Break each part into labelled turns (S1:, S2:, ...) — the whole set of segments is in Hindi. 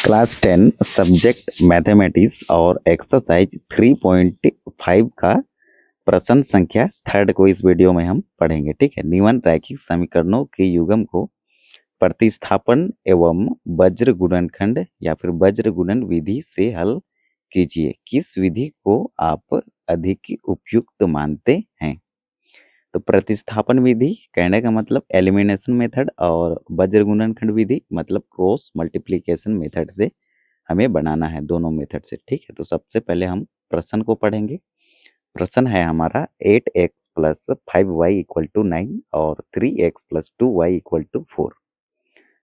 S1: क्लास 10 सब्जेक्ट मैथमेटिक्स और एक्सरसाइज 3.5 का प्रश्न संख्या थर्ड को इस वीडियो में हम पढ़ेंगे। ठीक है, निम्न रैखिक समीकरणों के युग्म को प्रतिस्थापन एवं वज्र गुणनखंड या फिर वज्र गुणन विधि से हल कीजिए। किस विधि को आप अधिक उपयुक्त मानते हैं? तो प्रतिस्थापन विधि कहने का मतलब एलिमिनेशन मेथड, और वज्र गुणनखंड विधि मतलब क्रॉस मल्टीप्लिकेशन मेथड से हमें बनाना है, दोनों मेथड से। ठीक है, तो सबसे पहले हम प्रश्न को पढ़ेंगे। प्रश्न है हमारा 8x plus 5y equal to 9 और 3x plus 2y equal to 4।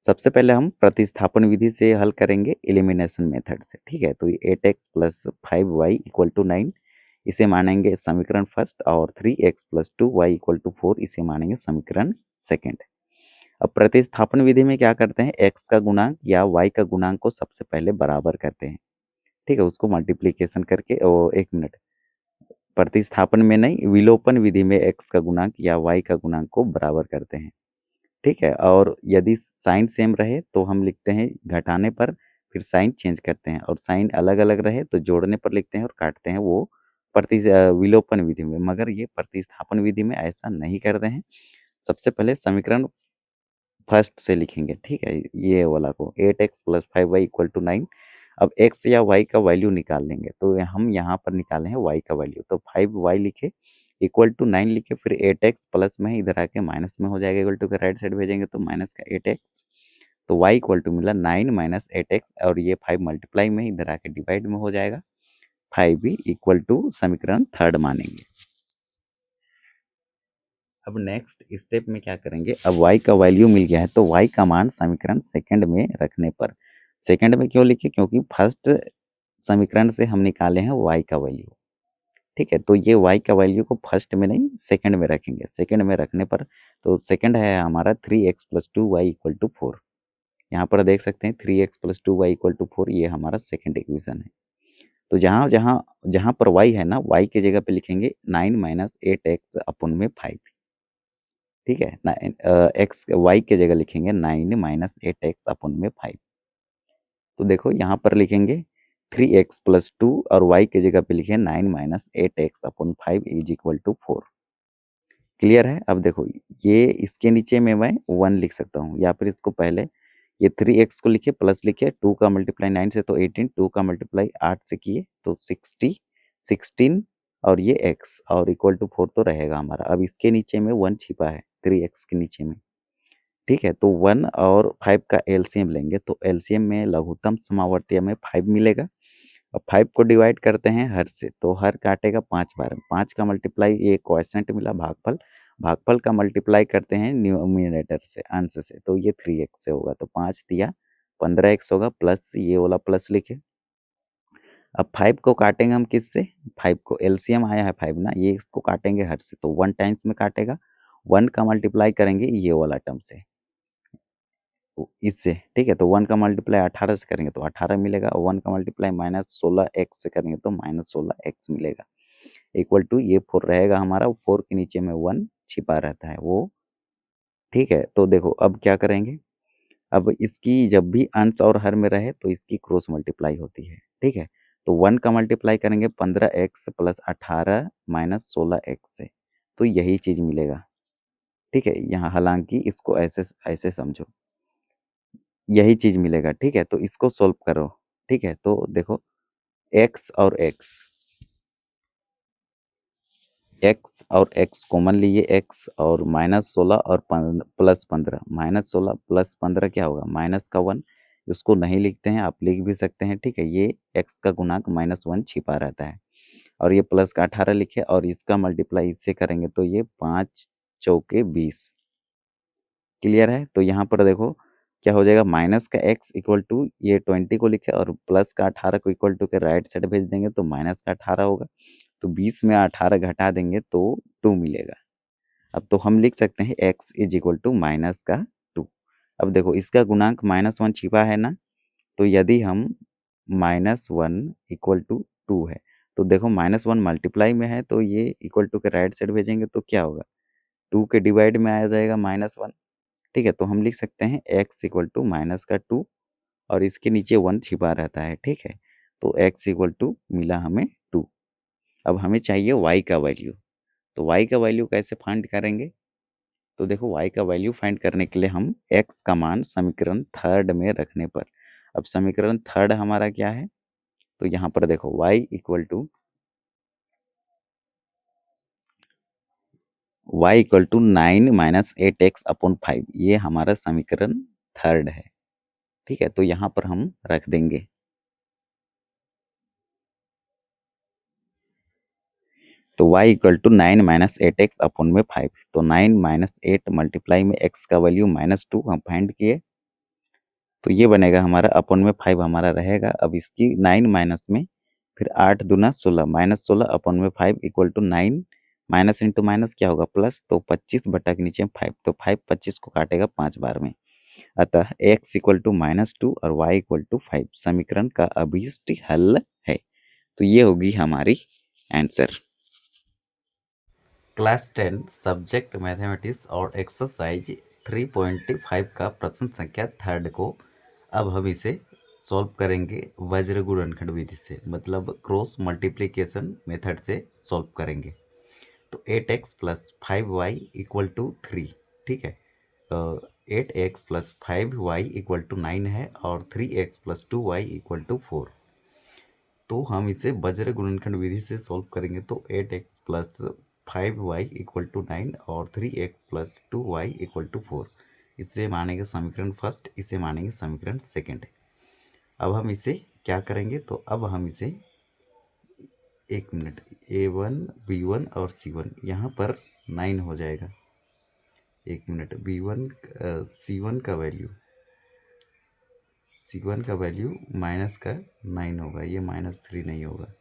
S1: सबसे पहले हम प्रतिस्थापन विधि से हल करेंगे एलिमिनेशन मेथड से। ठीक है, तो ये 8x plus 5y equal to 9 इसे मानेंगे समीकरण फर्स्ट, और 3x plus 2y equal to 4 इसे मानेंगे समीकरण सेकेंड। अब प्रतिस्थापन विधि में क्या करते हैं, x का गुणांक या y का गुणांक को सबसे पहले बराबर करते हैं। ठीक है, उसको मल्टीप्लिकेशन करके, एक मिनट, प्रतिस्थापन में नहीं, विलोपन विधि में x का गुणांक या y का गुणांक को बराबर करते हैं। ठीक है, और यदि साइन सेम रहे तो हम लिखते हैं घटाने पर, फिर साइन चेंज करते हैं, और साइन अलग अलग रहे तो जोड़ने पर लिखते हैं और काटते हैं, वो विलोपन विधि में। मगर ये प्रतिस्थापन विधि में ऐसा नहीं करते हैं। सबसे पहले समीकरण फर्स्ट से लिखेंगे। ठीक है, ये वाला को 8x plus 5y equal to 9। अब x या y का वैल्यू निकाल लेंगे, तो हम यहाँ पर निकाले हैं y का वैल्यू, तो 5y लिखे इक्वल टू 9 लिखे, फिर 8x प्लस में है, इधर आके माइनस में हो जाएगा, इक्वल टू के राइट साइड भेजेंगे तो माइनस का 8x, तो y इक्वल टू मिला 9 माइनस 8x, और ये 5 मल्टीप्लाई में इधर आके डिवाइड में हो जाएगा, 5 भी इक्वल टू समीकरण थर्ड मानेंगे। अब नेक्स्ट स्टेप में क्या करेंगे, अब y का वैल्यू मिल गया है तो y का मान समीकरण सेकंड में रखने पर, सेकंड में क्यों लिखे, क्योंकि फर्स्ट समीकरण से हम निकाले हैं y का वैल्यू। ठीक है, तो ये y का वैल्यू को फर्स्ट में नहीं सेकंड में रखेंगे। सेकंड में रखने पर तो सेकंड है हमारा 3x plus 2y equal to 4। यहाँ पर देख सकते हैं 3x plus 2y equal to 4, ये हमारा सेकंड इक्वेशन है। तो जहाँ जहाँ जहाँ पर y है ना, y की जगह पे लिखेंगे 9 माइनस 8x अपन में 5। ठीक है, एक्स वाई की जगह लिखेंगे 9 माइनस 8x अपन में 5। तो देखो यहाँ पर लिखेंगे 3x प्लस 2, और y की जगह पे लिखे 9 माइनस 8x अपन 5 इज इक्वल टू 4। क्लियर है? अब देखो ये इसके नीचे में मैं 1 लिख सकता हूँ, या फिर इसको पहले ये 3x को लिखे प्लस लिखे, 2 का मल्टीप्लाई 9 से तो 18, 2 का मल्टीप्लाई 8 से किए तो 16, और ये x और इक्वल टू 4 तो रहेगा हमारा। अब इसके नीचे में 1 छिपा है 3x के नीचे में। ठीक है, तो 1 और 5 का एलसीएम लेंगे, तो एलसीएम में लघुत्तम समावर्तीय में 5 मिलेगा। अब 5 को डिवाइड करते हैं हर से, तो हर काटेगा 5 बार, 5 का मल्टीप्लाई ये क्वोशिएंट मिला भागफल, भागफल का मल्टीप्लाई करते हैं न्यूमरेटर से, अंश से, तो ये 3x से होगा, तो 5 दिया 15x होगा, प्लस ये वाला प्लस लिखे। अब 5 को काटेंगे हम किससे, 5 को एलसीएम आया है 5 ना, ये इसको काटेंगे हर से, तो 1 टाइम्स में काटेगा, 1 का मल्टीप्लाई करेंगे ये वाला टर्म से, इससे। ठीक है, तो 1 का मल्टीप्लाई 18 से करेंगे तो 18 मिलेगा, और 1 का मल्टीप्लाई माइनस 16x से करेंगे तो माइनस 16x मिलेगा, इक्वल टू ये 4 रहेगा हमारा, 4 के नीचे में 1 छिपा रहता है वो। ठीक है, तो देखो अब क्या करेंगे, अब इसकी जब भी अंश और हर में रहे तो इसकी क्रॉस मल्टीप्लाई होती है। ठीक है, तो 1 का मल्टीप्लाई करेंगे 15x प्लस 18 माइनस 16x से, तो यही चीज मिलेगा। ठीक है, यहाँ हालांकि इसको ऐसे ऐसे समझो, यही चीज मिलेगा। ठीक है, तो इसको सोल्व करो। ठीक है, तो देखो x और x कॉमन लिए, x और माइनस 16 और प्लस 15, माइनस 16 प्लस 15 क्या होगा, माइनस का 1, इसको नहीं लिखते हैं, आप लिख भी सकते हैं। ठीक है, ये x का गुणांक -1 छिपा रहता है, और ये प्लस का 18 लिखे, और इसका मल्टीप्लाई इससे करेंगे तो ये 5 चौके 20। क्लियर है? तो यहाँ पर देखो क्या हो जाएगा, माइनस का x इक्वल टू ये 20 को लिखे, और प्लस का 18 को इक्वल टू के राइट साइड भेज देंगे तो माइनस का 18 होगा, तो 20 में 18 घटा देंगे तो 2 मिलेगा। अब तो हम लिख सकते हैं x is equal to minus का 2। अब देखो इसका गुणांक -1 छिपा है ना, तो यदि हम -1 इक्वल टू 2 है, तो देखो -1 मल्टीप्लाई में है, तो ये इक्वल टू के राइट साइड भेजेंगे तो क्या होगा, 2 के डिवाइड में आ जाएगा -1। ठीक है, तो हम लिख सकते हैं x इक्वल टू माइनस का 2, और इसके नीचे 1 छिपा रहता है, ठीक है। तो x इक्वल टू मिला हमें 2। अब हमें चाहिए y का वैल्यू। तो y का वैल्यू कैसे फाइंड करेंगे? तो देखो y का वैल्यू फाइंड करने के लिए हम x का मान समीकरण थर्ड में रखने पर, अब समीकरण थर्ड हमारा क्या है? तो यहाँ पर देखो y equal to 9 minus 8x upon 5, ये हमारा समीकरण थर्ड है, ठीक है। तो यहाँ पर हम रख देंगे। तो y equal to 9 minus 8x upon में 5, तो 9 माइनस 8 मल्टीप्लाई में x का वैल्यू -2 हम फाइंड किए, तो ये बनेगा हमारा अपॉन में 5 हमारा रहेगा। अब इसकी 9 माइनस में फिर 8 दूना 16 -16 अपॉन में 5 equal to 9 minus into minus क्या होगा प्लस, तो 25 बटा के नीचे 5, तो 5 25 को काटेगा 5 बार में। अतः x इक्वल टू -2 और y इक्वल टू 5 समीकरण का अभीष्ट हल है। तो ये होगी हमारी आंसर। क्लास 10 सब्जेक्ट मैथमेटिक्स और एक्सरसाइज 3.5 का प्रश्न संख्या थर्ड को अब हम इसे सॉल्व करेंगे वज्र गुणनखंड विधि से, मतलब क्रॉस मल्टीप्लिकेशन मेथड से सॉल्व करेंगे। तो 8x plus 5y equal to 3, ठीक है। 8x plus 5y equal to 9 है और 3x plus 2y equal to 4। तो हम इसे वज्र गुणनखंड विधि से सॉल्व करेंगे। तो 8x plus 5y equal to 9 और 3x plus 2y equal to 4, इसे मानेंगे समीकरण फर्स्ट, इसे मानेंगे समीकरण सेकंड। अब हम इसे क्या करेंगे? तो अब हम इसे एक मिनट, a1 b1 और c1 यहाँ पर 9 हो जाएगा। एक मिनट, b1 c1 का वैल्यू माइनस का 9 होगा, ये -3 नहीं होगा।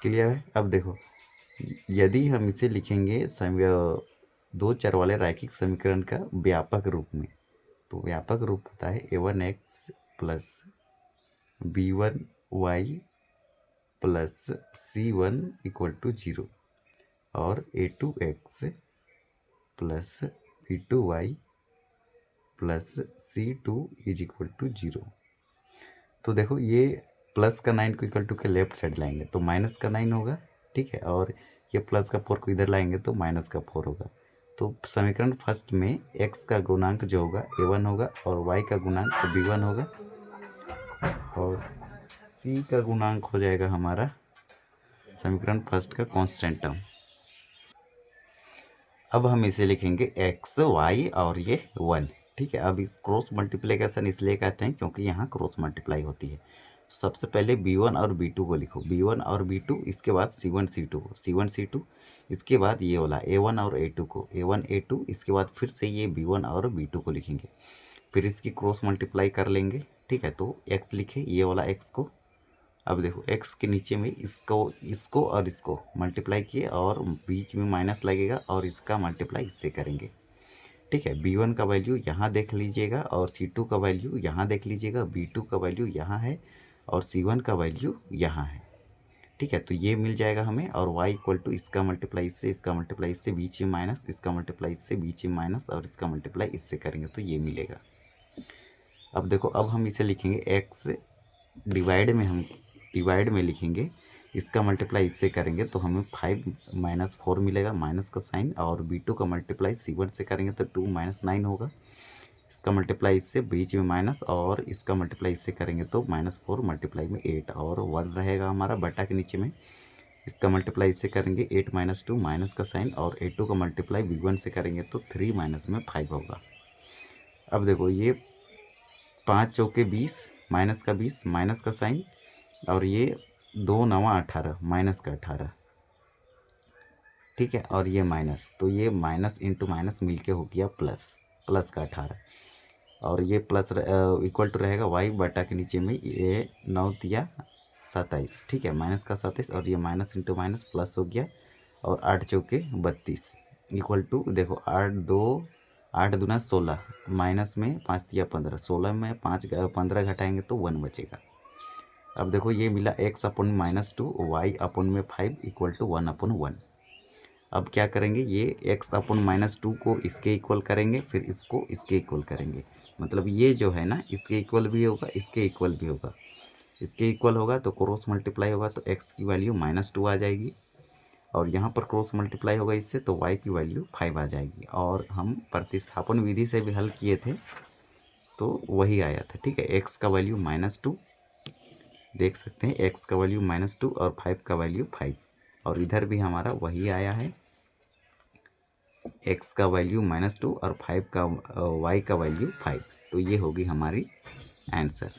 S1: क्लियर है? अब देखो, यदि हम इसे लिखेंगे दो चर वाले रैखिक समीकरण का व्यापक रूप में, तो व्यापक रूप होता है a1x plus b1y plus c1 equal to 0 और a2x plus b2y plus c2 is equal to 0। तो देखो, ये प्लस का 9 को इक्वल टू के लेफ्ट साइड लाएंगे तो माइनस का 9 होगा, ठीक है। और ये प्लस का 4 को इधर लाएंगे तो माइनस का 4 होगा। तो समीकरण फर्स्ट में x का गुणांक जो होगा a1 होगा और y का गुणांक b1 होगा और c का गुणांक हो जाएगा हमारा समीकरण फर्स्ट का कांस्टेंट टर्म। अब हम इसे लिखेंगे x y और ये 1, ठीक है। अब इस क्रॉस मल्टीप्लिकेशन इसलिए कहते हैं क्योंकि यहाँ क्रॉस मल्टीप्लाई होती है। तो सबसे पहले b1 और b2 को लिखो, b1 और b2, इसके बाद c1 c2 को, c1 c2, इसके बाद ये वाला a1 और a2 को, a1 a2, इसके बाद फिर से ये b1 और b2 को लिखेंगे, फिर इसकी क्रॉस मल्टीप्लाई कर लेंगे, ठीक है। तो x लिखे, ये वाला x को। अब देखो, x के नीचे में इसको और इसको मल्टीप्लाई किए और बीच में माइनस लगेगा और इसका मल्टीप्लाई इससे करेंगे, ठीक है। b1 का वैल्यू यहाँ देख लीजिएगा और c2 का वैल्यू यहाँ देख लीजिएगा, b2 का वैल्यू यहाँ है और c1 का वैल्यू यहाँ है, ठीक है। तो ये मिल जाएगा हमें। और y इक्वल टू इसका मल्टीप्लाई इससे, इसका मल्टीप्लाई इससे, बीच में माइनस, इसका मल्टीप्लाई इससे, बीच में माइनस और इसका मल्टीप्लाई इससे करेंगे तो ये मिलेगा। अब देखो, अब हम इसे लिखेंगे x डिवाइड में लिखेंगे, इसका मल्टीप्लाई इससे करेंगे तो हमें 5 माइनस 4 मिलेगा, माइनस का साइन, और b2 का मल्टीप्लाई c1 से करेंगे तो 2 माइनस 9 होगा, इसका मल्टीप्लाई इससे, बीच में माइनस, और इसका मल्टीप्लाई इससे करेंगे तो -4 मल्टीप्लाई में 8 और 1 रहेगा हमारा बटा के नीचे में। इसका मल्टीप्लाई इससे करेंगे 8 माइनस 2, माइनस का साइन, और a2 का मल्टीप्लाई b1 से करेंगे तो 3 माइनस में 5 होगा। अब देखो, ये 5 चौके 20, माइनस का 20, माइनस का साइन, और ये 2 9 18, माइनस का 18, ठीक है। और ये माइनस, तो ये माइनस इंटू माइनस मिलके हो गया प्लस का 18, और ये प्लस इक्वल टू रहेगा y बटा के नीचे में ये 9 तिया 27, ठीक है, माइनस का 27, और ये माइनस इंटू माइनस प्लस हो गया, और 8 चौके 32 इक्वल टू, देखो 8 दूना 16, माइनस में 5 तिया 15, 16 में 15 घटाएंगे तो 1 बचेगा। अब देखो, ये मिला x अपॉन -2, y अपॉन में 5 इक्वल टू 1 अपॉन 1। अब क्या करेंगे, ये x अपॉन -2 को इसके इक्वल करेंगे, फिर इसको इसके इक्वल करेंगे। मतलब ये जो है ना इसके इक्वल भी होगा, इसके इक्वल भी होगा। इसके इक्वल होगा तो क्रॉस मल्टीप्लाई होगा तो x की वैल्यू -2 आ जाएगी, और यहाँ पर क्रॉस मल्टीप्लाई होगा इससे तो y की वैल्यू 5 आ जाएगी। और हम प्रतिस्थापन विधि से भी हल किए थे तो वही आया था। ठीक है, x का वैल्यू -2 देख सकते हैं, x का वैल्यू -2 और 5 का वैल्यू 5, और इधर भी हमारा वही आया है, x का वैल्यू -2 और 5 का y का वैल्यू 5। तो ये होगी हमारी आंसर।